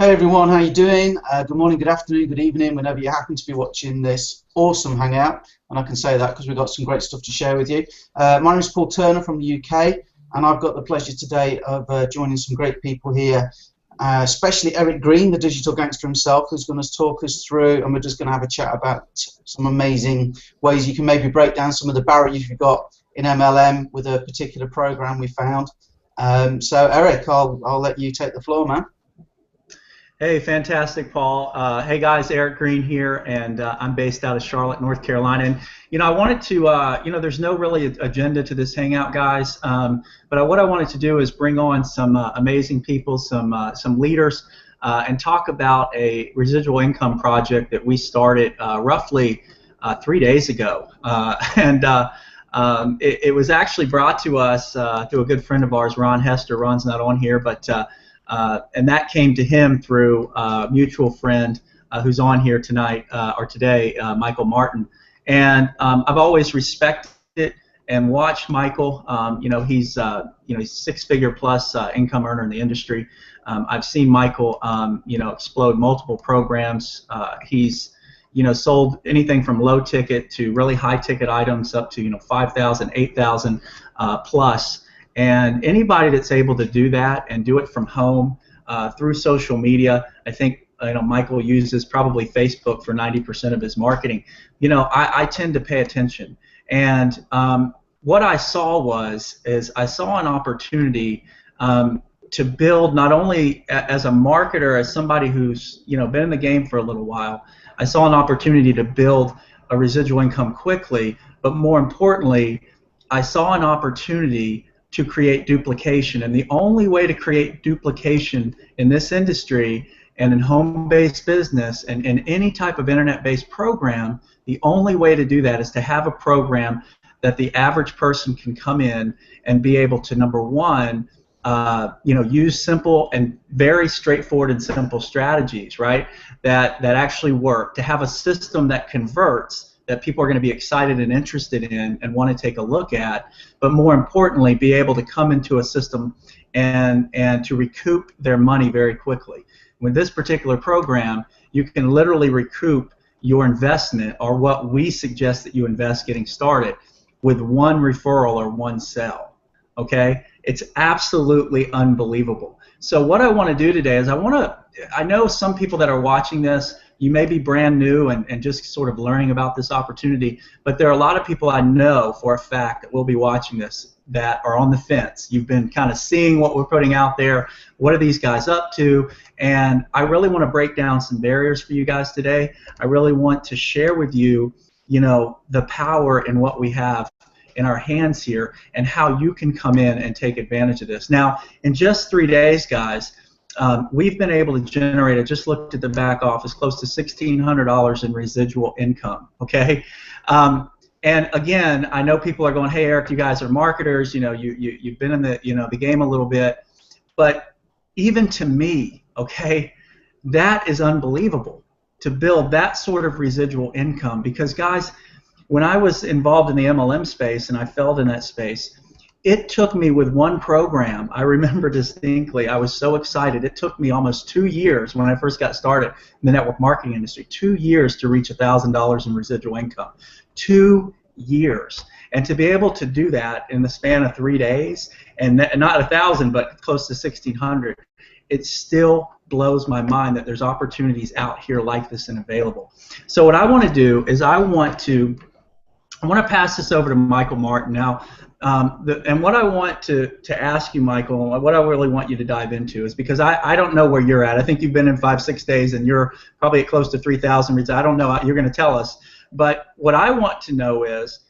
Hey everyone, how you doing? Good morning, good afternoon, good evening, whenever you happen to be watching this awesome hangout. And I can say that because we've got some great stuff to share with you. My name is Paul Turner from the UK, and I've got the pleasure today of joining some great people here, especially Eric Green, the digital gangster himself, who's going to talk us through, and we're just going to have a chat about some amazing ways you can maybe break down some of the barriers you've got in MLM with a particular program we found. So Eric, I'll let you take the floor, man. Hey, fantastic, Paul. Hey guys, Eric Green here, and I'm based out of Charlotte, North Carolina. And I wanted to, there's no really agenda to this hangout, guys. But what I wanted to do is bring on some amazing people, some leaders, and talk about a residual income project that we started roughly 3 days ago. It was actually brought to us through a good friend of ours, Ron Hester. Ron's not on here, but and that came to him through a mutual friend who's on here tonight or today, Michael Martin. And I've always respected and watched Michael. He's he's six-figure plus income earner in the industry. I've seen Michael explode multiple programs. He's sold anything from low ticket to really high ticket items up to 5,000, 8,000 plus. And anybody that's able to do that and do it from home through social media, I think Michael uses probably Facebook for 90% of his marketing. I tend to pay attention, and what I saw is I saw an opportunity to build, not only as a marketer, as somebody who's been in the game for a little while. I saw an opportunity to build a residual income quickly, but more importantly, I saw an opportunity to create duplication. And the only way to create duplication in this industry and in home-based business and in any type of internet-based program, the only way to do that is to have a program that the average person can come in and be able to, number one, use simple and very straightforward and simple strategies, right, that actually work, to have a system that converts, that people are going to be excited and interested in and want to take a look at, but more importantly, be able to come into a system and to recoup their money very quickly. With this particular program, you can literally recoup your investment, or what we suggest that you invest getting started, with one referral or one sale. Okay? It's absolutely unbelievable. So what I want to do today is I know some people that are watching this, you may be brand new and just sort of learning about this opportunity, but there are a lot of people I know for a fact that will be watching this that are on the fence. You've been kind of seeing what we're putting out there, what are these guys up to, and I really want to break down some barriers for you guys today. I really want to share with you, the power in what we have in our hands here and how you can come in and take advantage of this. Now, in just 3 days, guys, we've been able to generate, I just looked at the back office, close to $1,600 in residual income, okay? And again, I know people are going, hey, Eric, you guys are marketers, you've been in the game a little bit, but even to me, okay, that is unbelievable to build that sort of residual income, because, guys, when I was involved in the MLM space and I failed in that space, it took me with one program, I remember distinctly, I was so excited, it took me almost 2 years when I first got started in the network marketing industry, 2 years to reach $1,000 in residual income. 2 years. And to be able to do that in the span of 3 days, and not 1,000, but close to 1,600, it still blows my mind that there's opportunities out here like this and available. So what I want to do is I want to pass this over to Michael Martin now. And what I want to ask you, Michael, what I really want you to dive into is, because I don't know where you're at. I think you've been in 5-6 days and you're probably at close to 3,000 reads. I don't know. You're going to tell us. But what I want to know is,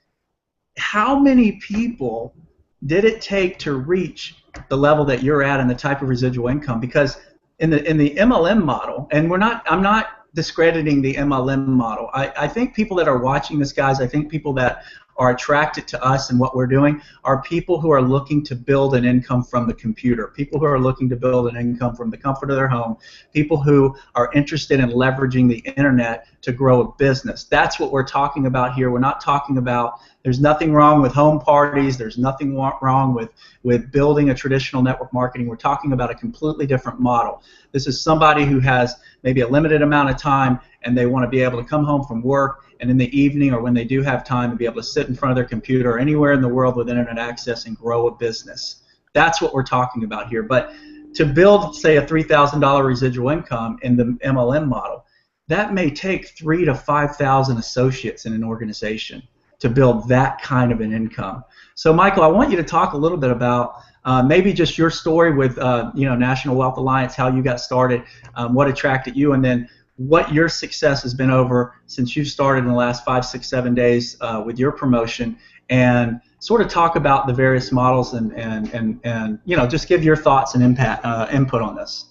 how many people did it take to reach the level that you're at and the type of residual income? Because in the MLM model, and I'm not discrediting the MLM model. I think people that are watching this, guys, I think people that are attracted to us and what we're doing are people who are looking to build an income from the computer, people who are looking to build an income from the comfort of their home, people who are interested in leveraging the internet to grow a business. That's what we're talking about here. We're not talking about, there's nothing wrong with home parties, there's nothing wrong with building a traditional network marketing. We're talking about a completely different model. This is somebody who has maybe a limited amount of time and they want to be able to come home from work and in the evening or when they do have time to be able to sit in front of their computer or anywhere in the world with internet access and grow a business. That's what we're talking about here. But to build, say, a $3,000 residual income in the MLM model, that may take 3,000 to 5,000 associates in an organization to build that kind of an income. So, Michael, I want you to talk a little bit about maybe just your story with National Wealth Alliance, how you got started, what attracted you, and then what your success has been over since you started in the last 5, 6, 7 days with your promotion, and sort of talk about the various models and just give your thoughts and input on this.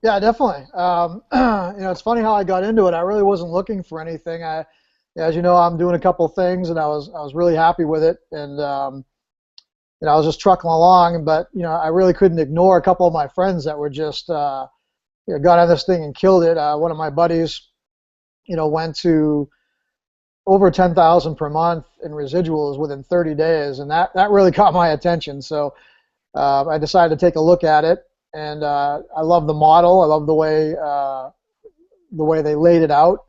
Yeah, definitely. It's funny how I got into it. I really wasn't looking for anything. As you know, I'm doing a couple things, and I was really happy with it, and I was just trucking along. But I really couldn't ignore a couple of my friends that were just got on this thing and killed it. One of my buddies, went to over 10,000 per month in residuals within 30 days, and that really caught my attention. So I decided to take a look at it, and I love the model. I love the way they laid it out,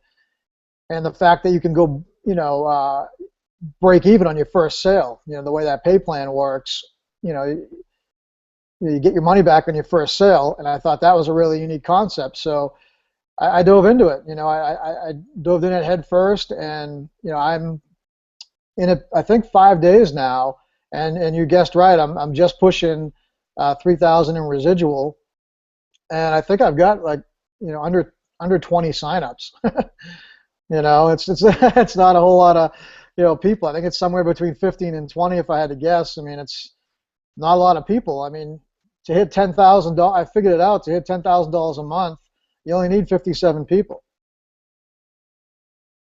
and the fact that you can go, break even on your first sale. The way that pay plan works, you get your money back on your first sale, and I thought that was a really unique concept. So I dove into it. I dove in it head first, and I'm in it, I think, 5 days now, and you guessed right. I'm just pushing 3,000 in residual, and I think I've got like under 20 signups. It's not a whole lot of people. I think it's somewhere between 15 and 20 if I had to guess. I mean, it's not a lot of people. I mean, to hit $10,000, I figured it out. To hit $10,000 a month, you only need 57 people.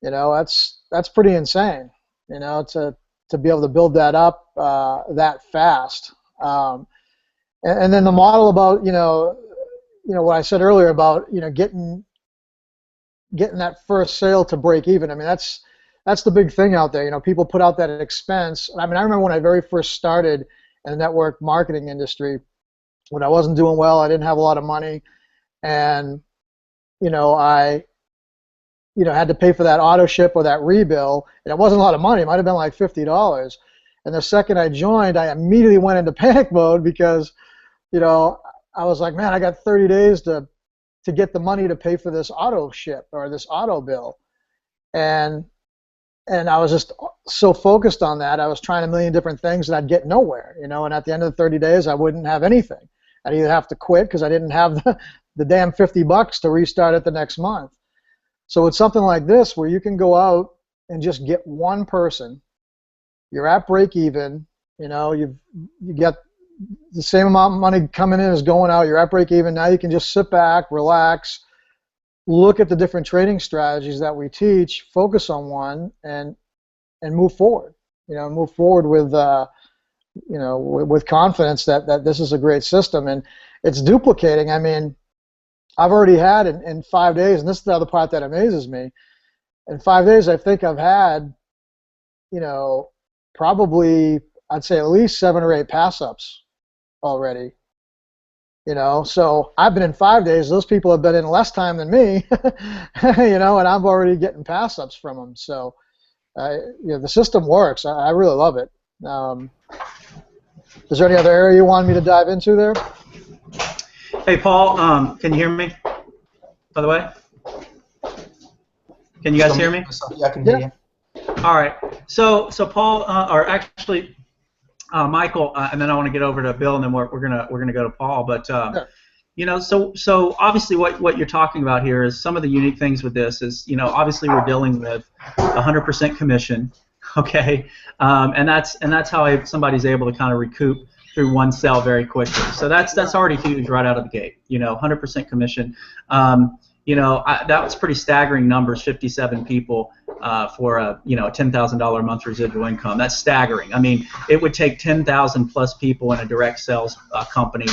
That's pretty insane. To be able to build that up that fast. And then the model about what I said earlier about getting that first sale to break even. I mean, that's the big thing out there. People put out that expense. I mean, I remember when I very first started in the network marketing industry, when I wasn't doing well, I didn't have a lot of money, and I had to pay for that auto ship or that rebill, and it wasn't a lot of money. It might have been like $50. And the second I joined, I immediately went into panic mode because I was like, man, I got 30 days to get the money to pay for this auto ship or this auto bill, and I was just so focused on that. I was trying a million different things, and I'd get nowhere, and at the end of the 30 days, I wouldn't have anything. I'd either have to quit because I didn't have the damn $50 to restart it the next month. So it's something like this where you can go out and just get one person. You're at break even. You get the same amount of money coming in as going out. You're at break even. Now you can just sit back, relax, look at the different trading strategies that we teach, focus on one, and move forward. Move forward with confidence that this is a great system, and it's duplicating. I mean, I've already had in 5 days, and this is the other part that amazes me. In 5 days, I think I've had, probably, I'd say at least 7 or 8 pass-ups already. So I've been in 5 days. Those people have been in less time than me, and I'm already getting pass-ups from them. So, the system works. I really love it. Is there any other area you want me to dive into there? Hey, Paul, can you hear me, by the way? Can you guys hear me? Yeah, I can hear you. All right. So Paul, or actually Michael, and then I want to get over to Bill, and then we're gonna go to Paul. But Sure. so obviously what you're talking about here is some of the unique things with this is obviously we're dealing with 100% commission, okay, and that's how somebody's able to kind of recoup through one sale very quickly. So that's already huge right out of the gate. 100% commission. That was pretty staggering numbers. 57 people for a $10,000 a month residual income. That's staggering. I mean, it would take 10,000 plus people in a direct sales company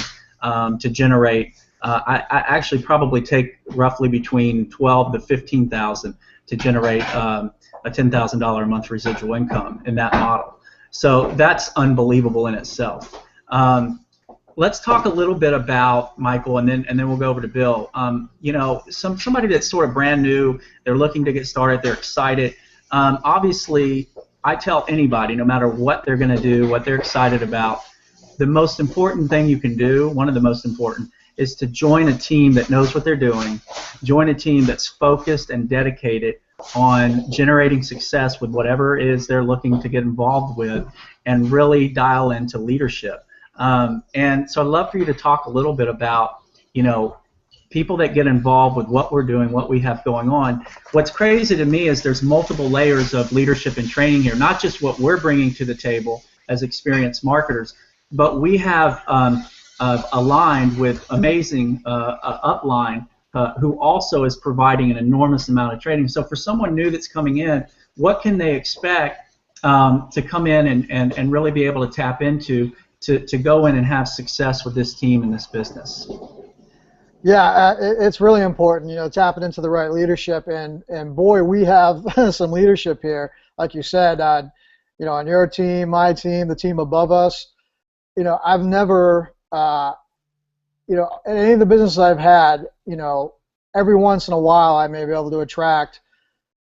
to generate. I actually probably take roughly between 12 to 15,000 to generate a $10,000 a month residual income in that model. So that's unbelievable in itself. Let's talk a little bit about Michael, and then we'll go over to Bill. Somebody that's sort of brand new, they're looking to get started, they're excited. Obviously, I tell anybody, no matter what they're going to do, what they're excited about, the most important thing you can do, one of the most important, is to join a team that knows what they're doing, join a team that's focused and dedicated on generating success with whatever it is they're looking to get involved with, and really dial into leadership. And so I'd love for you to talk a little bit about, people that get involved with what we're doing, what we have going on. What's crazy to me is there's multiple layers of leadership and training here, not just what we're bringing to the table as experienced marketers, but we have aligned with amazing upline who also is providing an enormous amount of training. So for someone new that's coming in, what can they expect to come in and really be able to tap into to go in and have success with this team and this business? Yeah, it's really important, tapping into the right leadership, and boy, we have some leadership here, like you said, on your team, my team, the team above us. I've never, in any of the businesses I've had, every once in a while I may be able to attract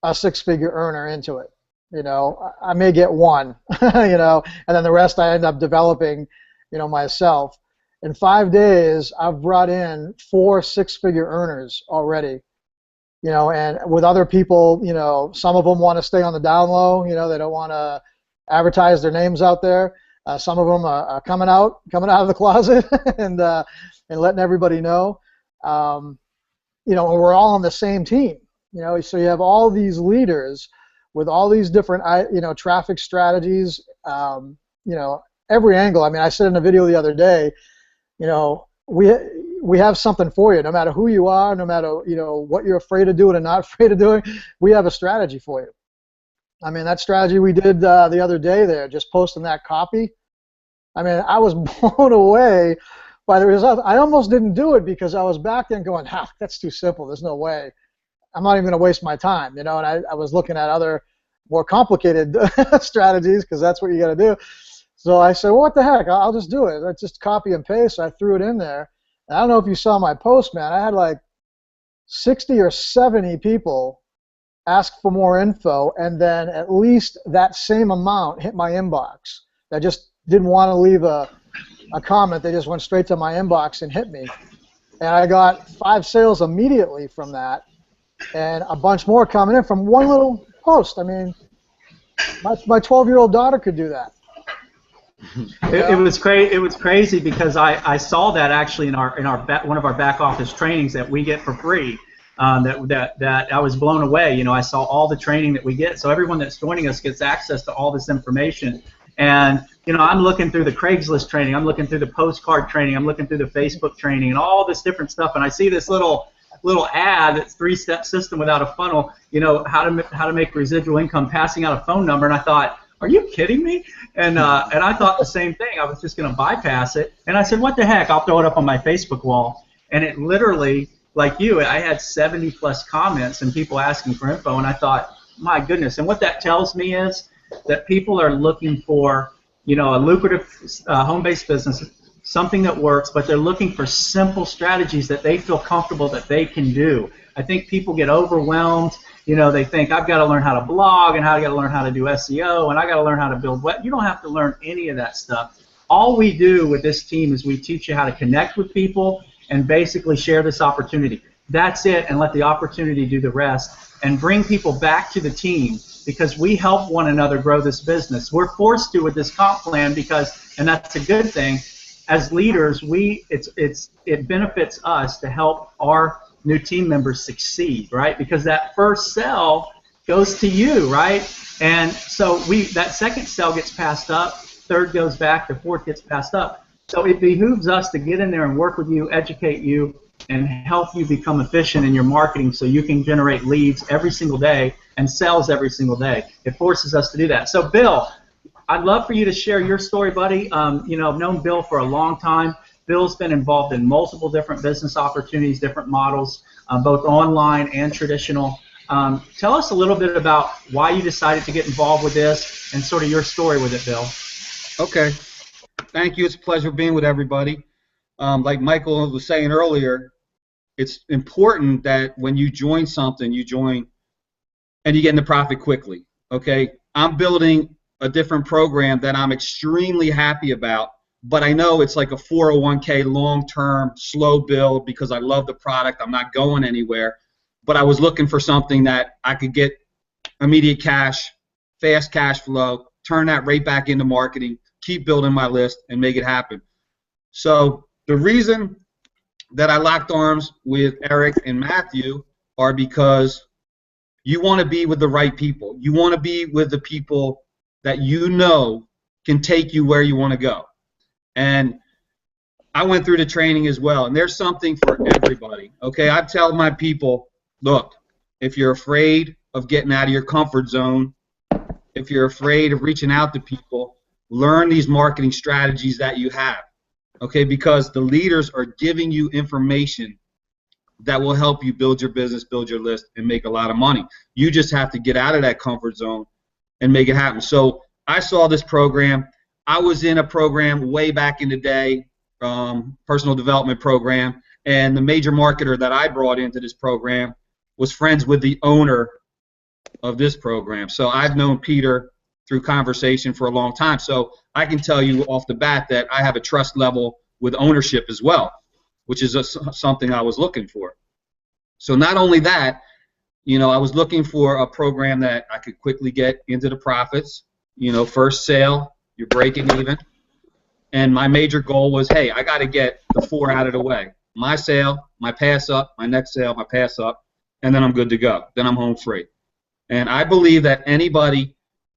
a six-figure earner into it. I may get one, and then the rest I end up developing, myself. In 5 days, I've brought in 4 six-figure earners already, and with other people, some of them want to stay on the down low, they don't want to advertise their names out there. Some of them are coming out of the closet and letting everybody know. We're all on the same team, so you have all these leaders with all these different, traffic strategies, every angle. I mean, I said in a video the other day, we have something for you. No matter who you are, no matter what you're afraid of doing and not afraid of doing, we have a strategy for you. I mean, that strategy we did the other day there, just posting that copy. I mean, I was blown away by the results. I almost didn't do it because I was back then going, that's too simple. There's no way. I'm not even going to waste my time, and I was looking at other more complicated strategies because that's what you got to do. So I said, well, what the heck? I'll just do it. I just copy and paste. So I threw it in there. And I don't know if you saw my post, man. I had like 60 or 70 people ask for more info, and then at least that same amount hit my inbox. I just didn't want to leave a comment. They just went straight to my inbox and hit me. And I got 5 sales immediately from that, and a bunch more coming in from one little post. I mean, my 12-year-old daughter could do that. It was crazy because I saw that actually in one of our back office trainings that we get for free. That I was blown away. I saw all the training that we get. So everyone that's joining us gets access to all this information. And I'm looking through the Craigslist training, I'm looking through the postcard training, I'm looking through the Facebook training, and all this different stuff. And I see this little ad that's 3-step system without a funnel. How to make residual income, passing out a phone number. And I thought, are you kidding me? And I thought the same thing. I was just going to bypass it. And I said, what the heck? I'll throw it up on my Facebook wall. And it literally, like you, I had 70 plus comments and people asking for info. And I thought, my goodness. And what that tells me is that people are looking for, a lucrative home-based business, something that works, but they're looking for simple strategies that they feel comfortable that they can do. I think people get overwhelmed. They think, I've got to learn how to blog, and I got to learn how to do SEO, and I got to learn how to build web. You don't have to learn any of that stuff. All we do with this team is we teach you how to connect with people and basically share this opportunity. That's it, and let the opportunity do the rest, and bring people back to the team because we help one another grow this business. We're forced to with this comp plan because, and that's a good thing, as leaders, it benefits us to help our new team members succeed, right? Because that first sell goes to you, right? And so that second sell gets passed up, third goes back, the fourth gets passed up. So it behooves us to get in there and work with you, educate you, and help you become efficient in your marketing so you can generate leads every single day and sells every single day. It forces us to do that. So, Bill, I'd love for you to share your story, buddy. You know, I've known Bill for a long time. Bill's been involved in multiple different business opportunities, different models, both online and traditional. Tell us a little bit about why you decided to get involved with this and sort of your story with it, Bill. Okay. Thank you. It's a pleasure being with everybody. Like Michael was saying earlier, it's important that when you join something, you join and you get into profit quickly. Okay. I'm building a different program that I'm extremely happy about, but I know it's like a 401k long-term slow build because I love the product. I'm not going anywhere, but I was looking for something that I could get immediate cash, fast cash flow, turn that right back into marketing, keep building my list, and make it happen. So the reason that I locked arms with Eric and Matthew are because you want to be with the right people. You want to be with the people that you know can take you where you want to go. And I went through the training as well, and there's something for everybody. Okay, I tell my people, look, if you're afraid of getting out of your comfort zone, if you're afraid of reaching out to people, learn these marketing strategies that you have. Okay, because the leaders are giving you information that will help you build your business, build your list, and make a lot of money. You just have to get out of that comfort zone and make it happen. So I saw this program. I was in a program way back in the day, personal development program, and the major marketer that I brought into this program was friends with the owner of this program. So I've known Peter through conversation for a long time. So I can tell you off the bat that I have a trust level with ownership as well, which is something I was looking for. So not only that, you know, I was looking for a program that I could quickly get into the profits. You know, first sale, you're breaking even. And my major goal was, hey, I got to get the 4 out of the way. My sale, my pass up, my next sale, my pass up, and then I'm good to go. Then I'm home free. And I believe that anybody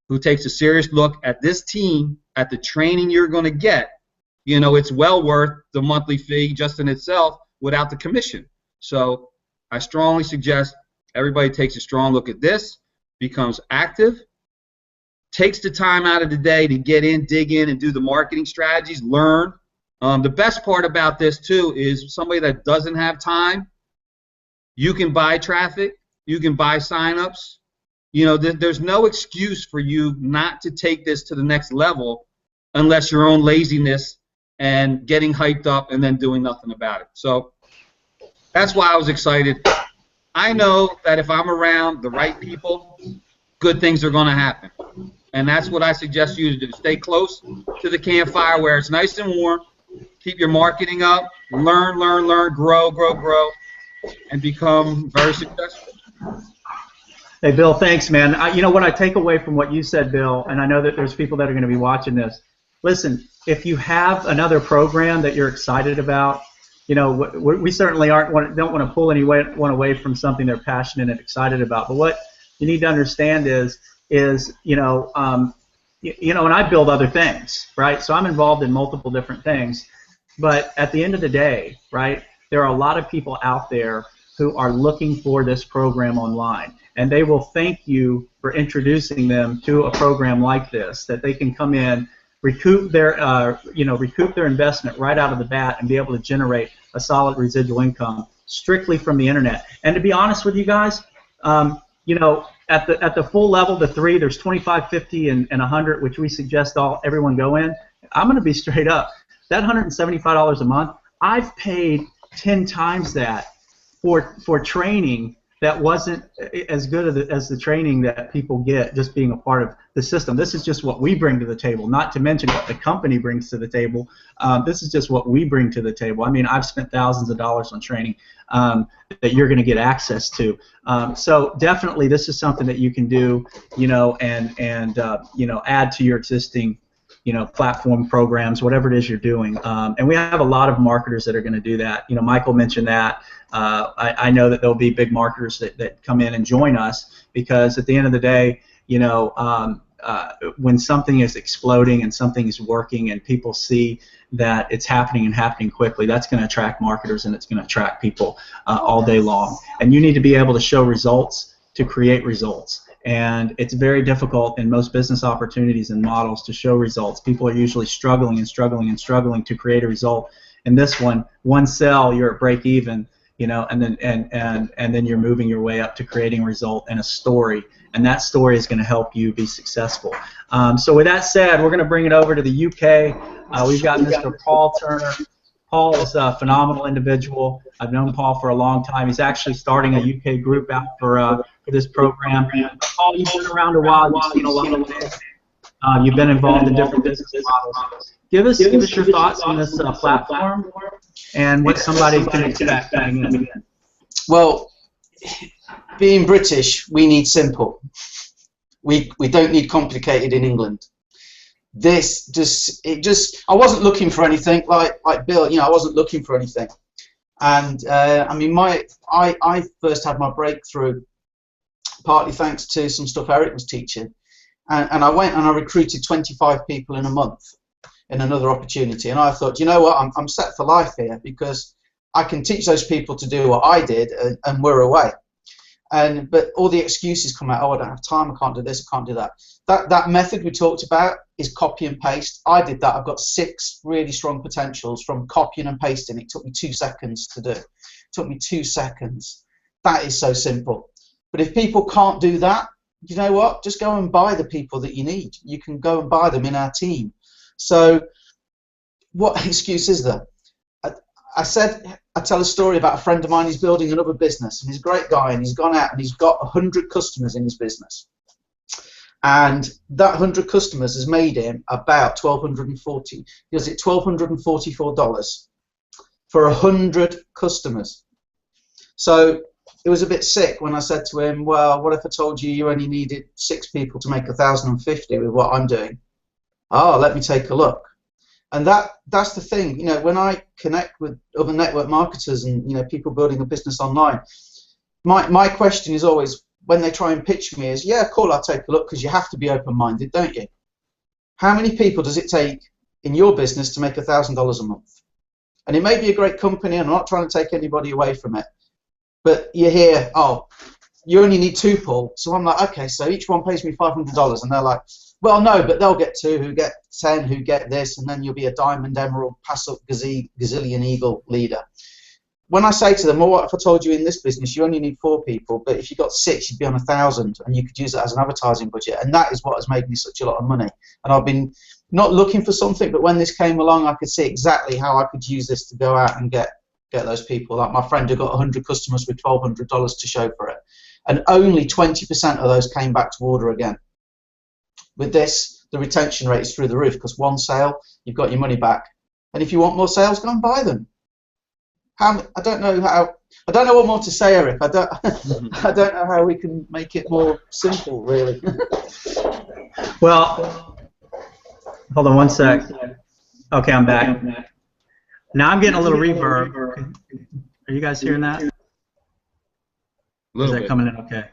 who takes a serious look at this team, at the training you're going to get, you know, it's well worth the monthly fee just in itself without the commission. So I strongly suggest everybody takes a strong look at this, becomes active, takes the time out of the day to get in, dig in, and do the marketing strategies, learn. The best part about this, too, is somebody that doesn't have time, you can buy traffic, you can buy signups. You know, there's no excuse for you not to take this to the next level unless your own laziness and getting hyped up and then doing nothing about it. So that's why I was excited. I know that if I'm around the right people, good things are going to happen. And that's what I suggest you to do. Stay close to the campfire where it's nice and warm. Keep your marketing up. Learn, learn, learn, grow, grow, grow, and become very successful. Hey, Bill, thanks, man. You know what I take away from what you said, Bill, and I know that there's people that are going to be watching this. Listen, if you have another program that you're excited about, you know, we certainly don't want to pull anyone away from something they're passionate and excited about. But what you need to understand is you know, and I build other things, right? So I'm involved in multiple different things. But at the end of the day, right, there are a lot of people out there who are looking for this program online, and they will thank you for introducing them to a program like this, that they can come in, recoup their investment right out of the bat and be able to generate a solid residual income strictly from the internet. And to be honest with you guys, you know, at the full level, the 3, there's 25, 50, and 100, which we suggest everyone go in. I'm going to be straight up. That $175 a month, I've paid 10 times that for training that wasn't as good as the training that people get just being a part of the system. This is just what we bring to the table, not to mention what the company brings to the table. This is just what we bring to the table. I mean, I've spent thousands of dollars on training that you're going to get access to. So definitely this is something that you can do, you know, and you know, add to your existing, you know, platform programs, whatever it is you're doing. And we have a lot of marketers that are going to do that. You know, Michael mentioned that. I know that there'll be big marketers that come in and join us, because at the end of the day, you know, when something is exploding and something is working and people see that it's happening and happening quickly, that's going to attract marketers and it's going to attract people all day long. And you need to be able to show results to create results. And it's very difficult in most business opportunities and models to show results. People are usually struggling and struggling and struggling to create a result. In this one sell, you're at break even, you know, and then you're moving your way up to creating a result and a story, and that story is going to help you be successful. So with that said, we're going to bring it over to the UK. We've got Mr. Paul Turner. Paul is a phenomenal individual. I've known Paul for a long time. He's actually starting a UK group out for this program. Paul, you've been around a while. You've seen a lot of things. You've been involved in different business models. Give us your thoughts on this platform and what somebody can expect coming in. Well, being British, we need simple. We don't need complicated in England. This I wasn't looking for anything like Bill. You know, I wasn't looking for anything. And I mean, I first had my breakthrough partly thanks to some stuff Eric was teaching, and I went and I recruited 25 people in a month in another opportunity, and I thought, you know what, I'm set for life here because I can teach those people to do what I did, and we're away. But all the excuses come out. Oh, I don't have time. I can't do this. I can't do that. That method we talked about is copy and paste. I did that. I've got 6 really strong potentials from copying and pasting. It took me 2 seconds to do. It took me 2 seconds. That is so simple. But if people can't do that, you know what? Just go and buy the people that you need. You can go and buy them in our team. So what excuse is there? I tell a story about a friend of mine. He's building another business, and he's a great guy, and he's gone out and he's got 100 customers in his business. And that 100 customers has made him about $1,240. He does it $1,244 for 100 customers. So it was a bit sick when I said to him, well, what if I told you only needed 6 people to make 1,050 with what I'm doing? Oh, let me take a look. And that's the thing, you know, when I connect with other network marketers and, you know, people building a business online, my question is always, when they try and pitch me, is, yeah, cool, I'll take a look, because you have to be open-minded, don't you? How many people does it take in your business to make $1,000 a month? And it may be a great company, and I'm not trying to take anybody away from it, but you hear, oh, you only need 2, Paul. So I'm like, okay, so each one pays me $500, and they're like, well, no, but they'll get 2 who get 10 who get this, and then you'll be a diamond, emerald, pass up, gazillion eagle leader. When I say to them, well, what if I told you in this business you only need 4 people, but if you got 6, you'd be on 1,000, and you could use that as an advertising budget, and that is what has made me such a lot of money. And I've been not looking for something, but when this came along, I could see exactly how I could use this to go out and get those people. Like my friend who got 100 customers with $1,200 to show for it, and only 20% of those came back to order again. With this, the retention rate is through the roof, because 1 sale, you've got your money back. And if you want more sales, go and buy them. I don't know what more to say, Eric. I don't know how we can make it more simple, really. Well, hold on one sec. Okay, I'm back. Now I'm getting a little reverb. Are you guys hearing that? Is that coming in okay?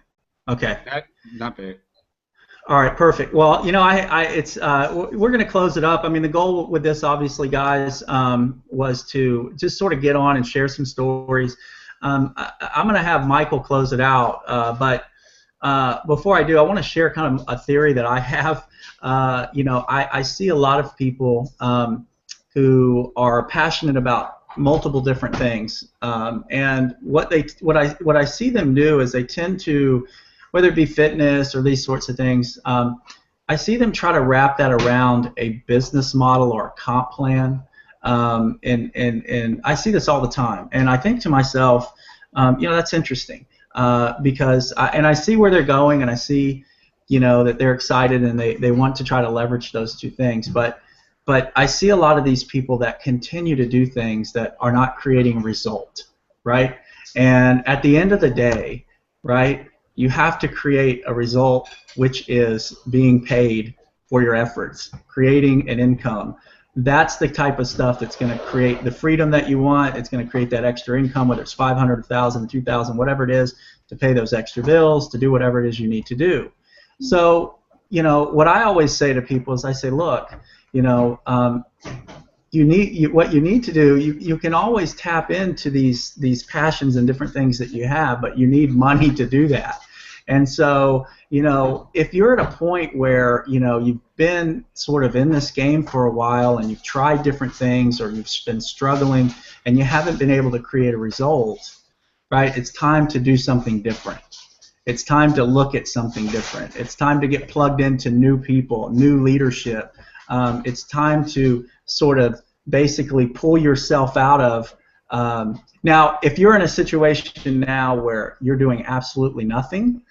Okay. Not bad. All right, perfect. Well, you know, we're going to close it up. I mean, the goal with this, obviously, guys, was to just sort of get on and share some stories. I'm going to have Michael close it out, but before I do, I want to share kind of a theory that I have. You know, I see a lot of people who are passionate about multiple different things, and what I see them do is they tend to, whether it be fitness or these sorts of things, I see them try to wrap that around a business model or a comp plan, and I see this all the time. And I think to myself, you know, that's interesting, because I see where they're going, and I see, you know, that they're excited and they want to try to leverage those 2 things. But I see a lot of these people that continue to do things that are not creating a result, right? And at the end of the day, right, you have to create a result, which is being paid for your efforts, creating an income. That's the type of stuff that's going to create the freedom that you want. It's going to create that extra income, whether it's $500, $1,000, $2,000, whatever it is, to pay those extra bills, to do whatever it is you need to do. So, you know, what I always say to people is I say, look, you know, what you need to do, you can always tap into these passions and different things that you have, but you need money to do that. And so, you know, if you're at a point where, you know, you've been sort of in this game for a while and you've tried different things, or you've been struggling and you haven't been able to create a result, right? It's time to do something different. It's time to look at something different. It's time to get plugged into new people, new leadership. It's time to sort of basically pull yourself out of. Now, if you're in a situation now where you're doing absolutely nothing,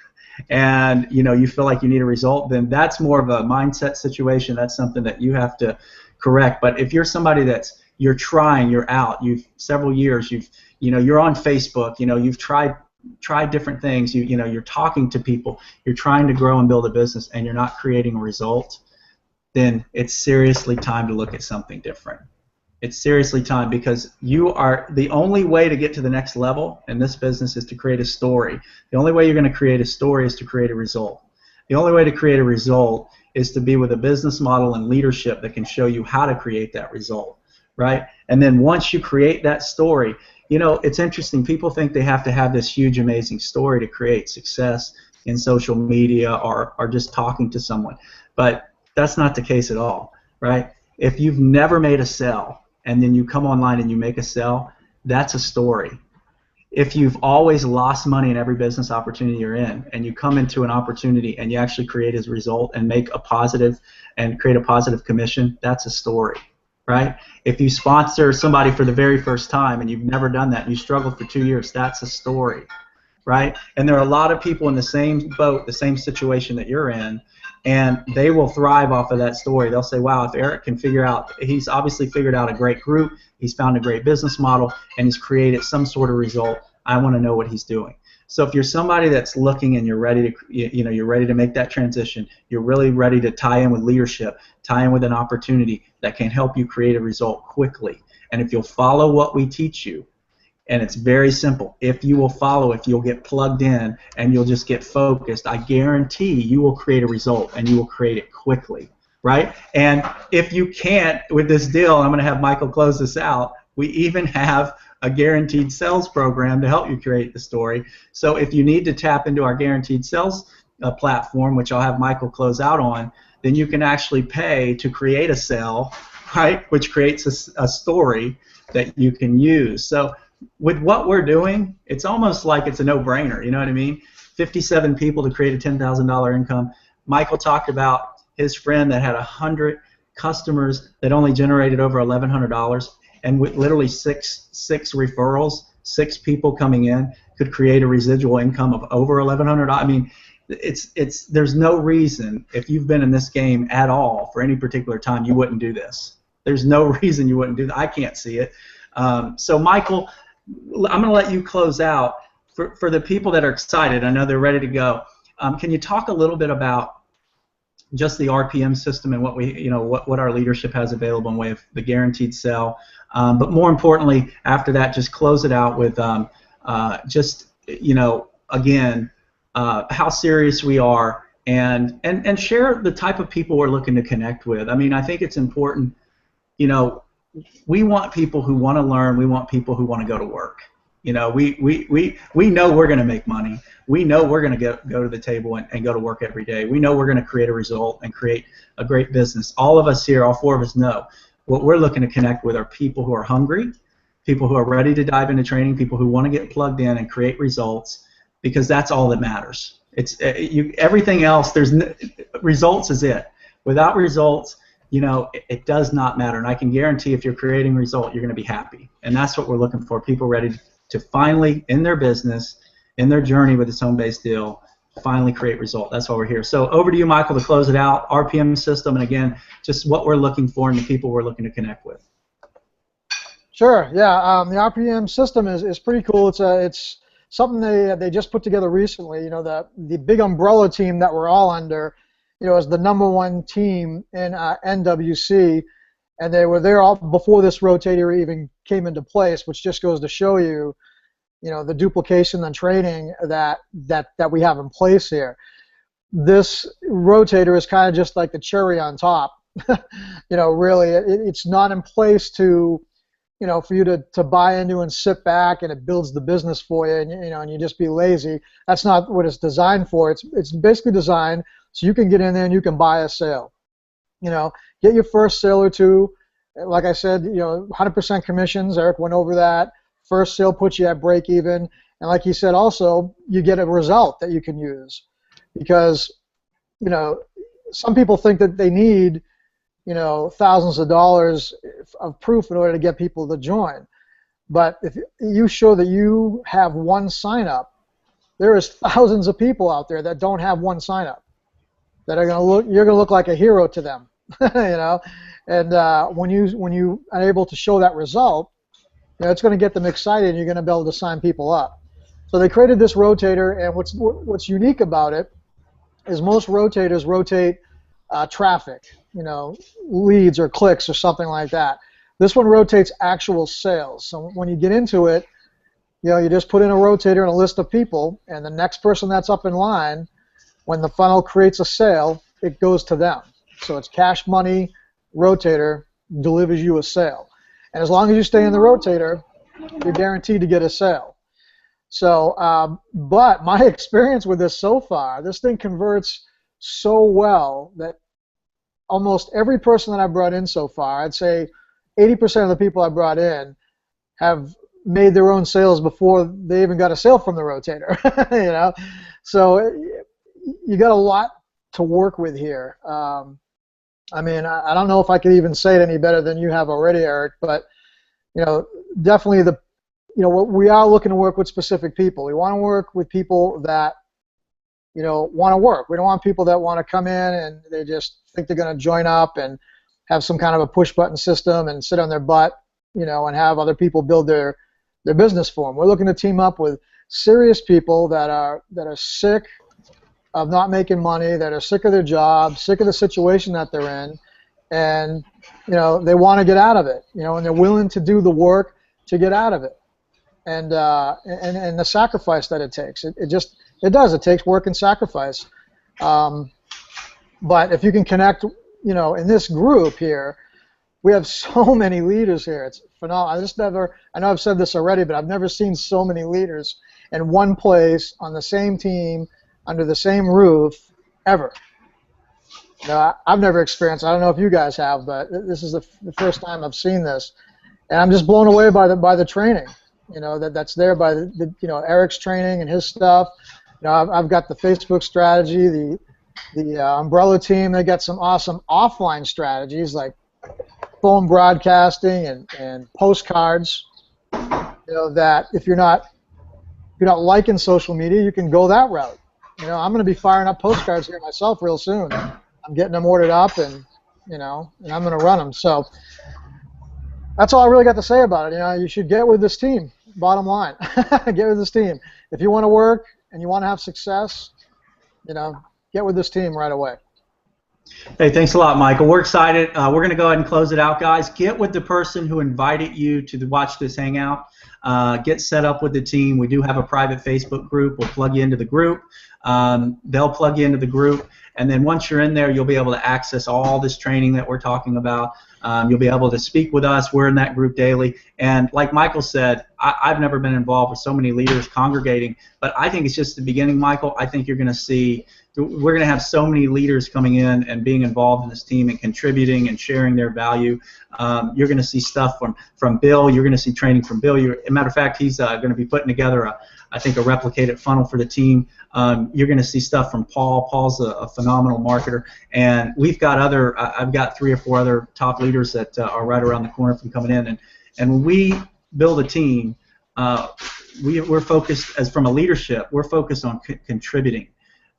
and you know you feel like you need a result, then that's more of a mindset situation. That's something that you have to correct. But if you're somebody you're trying, you're out, you've several years, you're on Facebook, you've tried different things, you're talking to people, you're trying to grow and build a business, and you're not creating a result, then it's seriously time to look at something different. It's seriously time, because the only way to get to the next level in this business is to create a story. The only way you're going to create a story is to create a result. The only way to create a result is to be with a business model and leadership that can show you how to create that result, right? And then once you create that story, it's interesting. People think they have to have this huge, amazing story to create success in social media or just talking to someone. But that's not the case at all, right? If you've never made a sale and then you come online and you make a sale, that's a story. If you've always lost money in every business opportunity you're in, and you come into an opportunity and you actually create a result and make a positive and create a positive commission, that's a story, right? If you sponsor somebody for the very first time and you've never done that and you struggled for 2 years, that's a story, right? And there are a lot of people in the same boat, the same situation that you're in, and they will thrive off of that story. They'll say, wow, if Eric can he's obviously figured out a great group, he's found a great business model, and he's created some sort of result, I want to know what he's doing. So if you're somebody that's looking and you're ready to, you're ready to make that transition, you're really ready to tie in with leadership, tie in with an opportunity that can help you create a result quickly. And if you'll follow what we teach you, and it's very simple, if you will follow, if you'll get plugged in and you'll just get focused, I guarantee you will create a result, and you will create it quickly, right? And if you can't with this deal, I'm going to have Michael close this out, we even have a guaranteed sales program to help you create the story. So if you need to tap into our guaranteed sales platform, which I'll have Michael close out on, then you can actually pay to create a sale, right, which creates a story that you can use. So with what we're doing, it's almost like it's a no-brainer, you know what I mean? 57 people to create a $10,000 income. Michael talked about his friend that had 100 customers that only generated over $1,100, and with literally six referrals, 6 people coming in could create a residual income of over $1,100. I mean, there's no reason, if you've been in this game at all for any particular time, you wouldn't do this. There's no reason you wouldn't do that. I can't see it. So Michael, I'm going to let you close out. For the people that are excited, I know they're ready to go. Can you talk a little bit about just the RPM system and what our leadership has available in way of the guaranteed sell? But more importantly, after that, just close it out with again, how serious we are, and share the type of people we're looking to connect with. I mean, I think it's important. We want people who want to learn. We want people who want to go to work. We know we're going to make money. We know we're going to go to the table and go to work every day. We know we're going to create a result and create a great business. All of us here, all 4 of us know what we're looking to connect with are people who are hungry, people who are ready to dive into training, people who want to get plugged in and create results, because that's all that matters. Everything else, results is it. Without results, it does not matter. And I can guarantee if you're creating a result, you're going to be happy. And that's what we're looking for, people ready to finally, in their business, in their journey with this home-based deal, finally create result. That's why we're here. So over to you, Michael, to close it out. RPM system, and again, just what we're looking for and the people we're looking to connect with. Sure. Yeah. The RPM system is pretty cool. It's something they just put together recently. The big umbrella team that we're all under, is the #1 team in NWC, and they were there all before this rotator even came into place, which just goes to show you, the duplication and training that we have in place here. This rotator is kind of just like the cherry on top. Really, it's not in place to for you to buy into and sit back and it builds the business for you, and and you just be lazy. That's not what it's designed for. It's basically designed so you can get in there and you can buy a sale. Get your first sale or two. Like I said, 100% commissions. Eric went over that. First sale puts you at break even, and like he said, also you get a result that you can use, because some people think that they need thousands of dollars of proof in order to get people to join. But if you show that you have one sign up, there is thousands of people out there that don't have one sign up that are you're gonna look like a hero to them. And when you are able to show that result, it's going to get them excited, and you're going to be able to sign people up. So they created this rotator, and what's unique about it is most rotators rotate traffic, leads or clicks or something like that. This one rotates actual sales. So when you get into it, you just put in a rotator and a list of people, and the next person that's up in line, when the funnel creates a sale, it goes to them. So it's cash money, rotator delivers you a sale. And as long as you stay in the rotator, you're guaranteed to get a sale. So, but my experience with this so far, this thing converts so well that almost every person that I brought in so far, I'd say 80% of the people I brought in have made their own sales before they even got a sale from the rotator. So you got a lot to work with here. I don't know if I could even say it any better than you have already, Eric, but definitely we are looking to work with specific people. We want to work with people that want to work. We don't want people that want to come in and they just think they're going to join up and have some kind of a push button system and sit on their butt, and have other people build their business for them. We're looking to team up with serious people that are sick of not making money, that are sick of their job, sick of the situation that they're in, and they want to get out of it, and they're willing to do the work to get out of it, and the sacrifice that it takes. It takes work and sacrifice. But if you can connect, in this group here, we have so many leaders here. It's phenomenal. I know I've said this already, but I've never seen so many leaders in one place on the same team, under the same roof, ever. I've never experienced. I don't know if you guys have, but this is the first time I've seen this, and I'm just blown away by the training. That's there by the Eric's training and his stuff. I've got the Facebook strategy, the umbrella team. They got some awesome offline strategies like phone broadcasting and postcards. That if you're not liking social media, you can go that route. I'm going to be firing up postcards here myself real soon. I'm getting them ordered up, and and I'm going to run them. So that's all I really got to say about it. You should get with this team. Bottom line, get with this team. If you want to work and you want to have success, get with this team right away. Hey, thanks a lot, Michael. We're excited. We're going to go ahead and close it out, guys. Get with the person who invited you to watch this hangout. Get set up with the team. We do have a private Facebook group. We'll plug you into the group. They'll plug you into the group. And then once you're in there, you'll be able to access all this training that we're talking about. You'll be able to speak with us. We're in that group daily. And like Michael said, I've never been involved with so many leaders congregating, but I think it's just the beginning, Michael. I think you're going to see, we're going to have so many leaders coming in and being involved in this team and contributing and sharing their value. You're going to see stuff from Bill. You're going to see training from Bill. As a matter of fact, he's going to be putting together I think a replicated funnel for the team. You're going to see stuff from Paul. Paul's a phenomenal marketer, and we've got I've got 3 or 4 other top leaders that are right around the corner from coming in. And when we build a team, we're focused from a leadership. We're focused on contributing.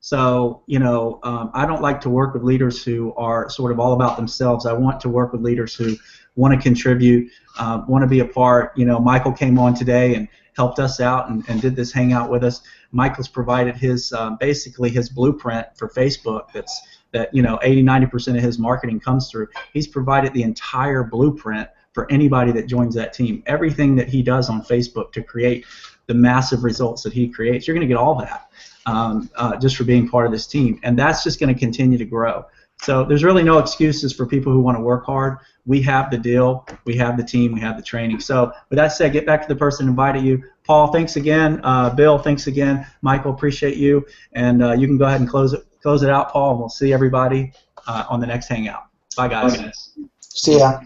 So I don't like to work with leaders who are sort of all about themselves. I want to work with leaders who want to contribute, want to be a part. Michael came on today and helped us out and did this hangout with us. Michael's provided his basically his blueprint for Facebook. That 80-90% of his marketing comes through. He's provided the entire blueprint for anybody that joins that team. Everything that he does on Facebook to create the massive results that he creates, you're going to get all that just for being part of this team, and that's just going to continue to grow. So there's really no excuses for people who want to work hard. We have the deal, we have the team, we have the training. So with that said, get back to the person who invited you. Paul, thanks again. Bill, thanks again. Michael, appreciate you. And you can go ahead and close it out, Paul, and we'll see everybody on the next Hangout. Bye, guys. See ya.